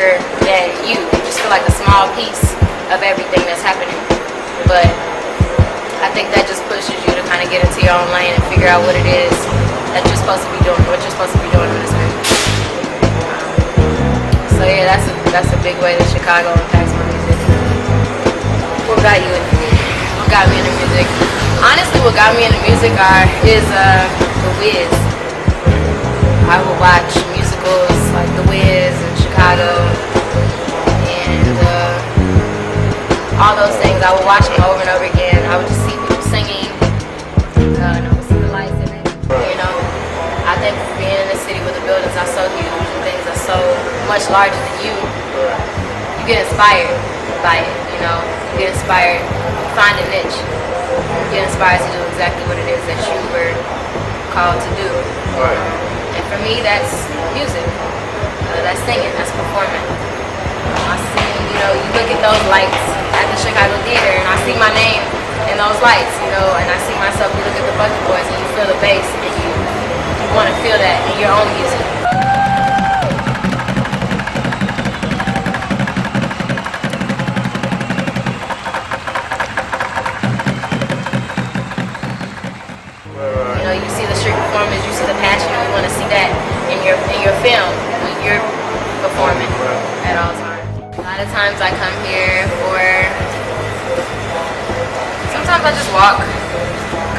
bigger than you. You just feel like a small piece of everything that's happening. But I think that just pushes you to kind of get into your own lane and figure out what it is that you're supposed to be doing, what you're supposed to be doing in this earth. So yeah, that's a big way that Chicago impacts my music. What got you in? What got me into music? Honestly, what got me into music is The Wiz. I would watch musicals like The Wiz in Chicago and all those things. I would watch them over and over again. I would just see people singing, and I would see the lights in it. You know, I think being in a city where the buildings are so huge and things are so much larger than you get inspired by it. You know, you get inspired, you find a niche, you get inspired to do exactly what it is that you were called to do. Right. And for me, that's music. That's singing. That's performing. I sing, you know, you look at those lights at the Chicago Theater, and I see my name in those lights, you know, and I see myself. You look at the Bucket Boys, and you feel the bass, and you want to feel that in your own music. You know, you see the street performers, you see the passion, and you want to see that in your film when you're performing at all times. A lot of times I come here sometimes I just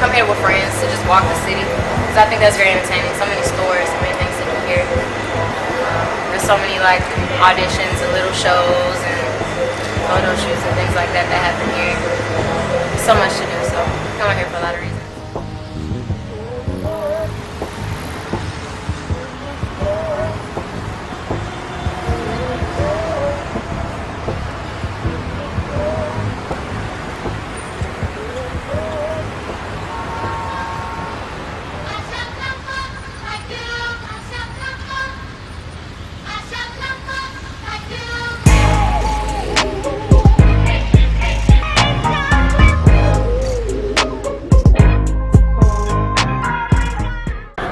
come here with friends to just walk the city, because I think that's very entertaining. So many stores, so many things to do here. There's so many like auditions and little shows and photo shoots and things like that happen here. There's so much to do, so I come out here for a lot of reasons.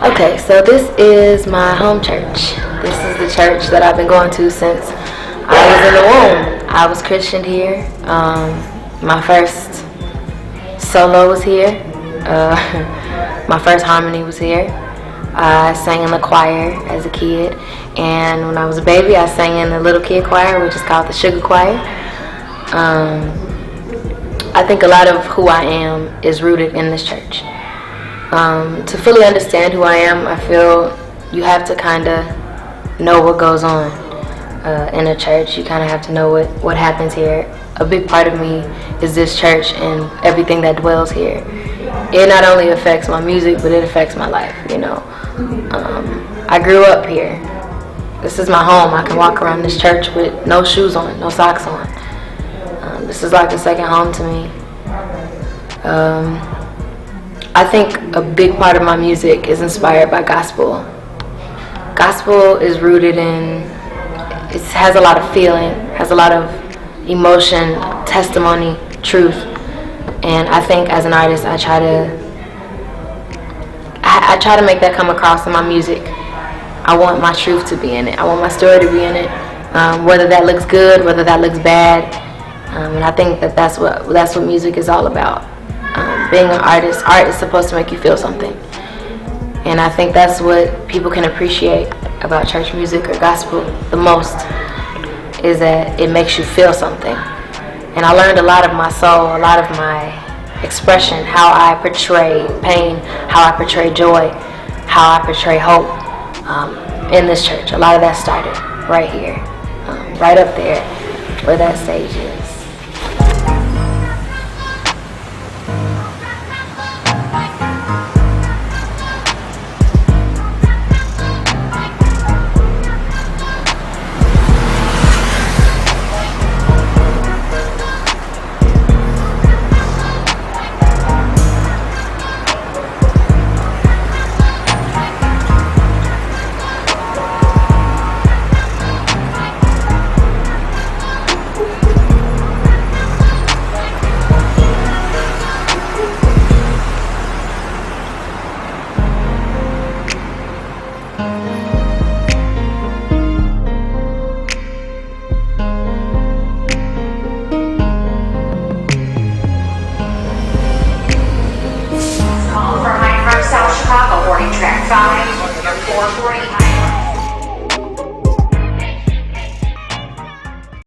Okay, so this is my home church. This is the church that I've been going to since I was in the womb. I was Christianed here. My first solo was here. My first harmony was here. I sang in the choir as a kid. And when I was a baby, I sang in the little kid choir, which is called the Sugar Choir. I think a lot of who I am is rooted in this church. To fully understand who I am, I feel you have to kind of know what goes on in a church. You kind of have to know what happens here. A big part of me is this church and everything that dwells here. It not only affects my music, but it affects my life, you know. I grew up here. This is my home. I can walk around this church with no shoes on, no socks on. This is like a second home to me. I think a big part of my music is inspired by gospel. Gospel is rooted in, it has a lot of feeling, has a lot of emotion, testimony, truth. And I think as an artist, I try to make that come across in my music. I want my truth to be in it. I want my story to be in it. Whether that looks good, whether that looks bad. And I think that's what music is all about. Being an artist, art is supposed to make you feel something. And I think that's what people can appreciate about church music or gospel the most, is that it makes you feel something. And I learned a lot of my soul, a lot of my expression, how I portray pain, how I portray joy, how I portray hope in this church. A lot of that started right here, right up there where that stage is. 4:45.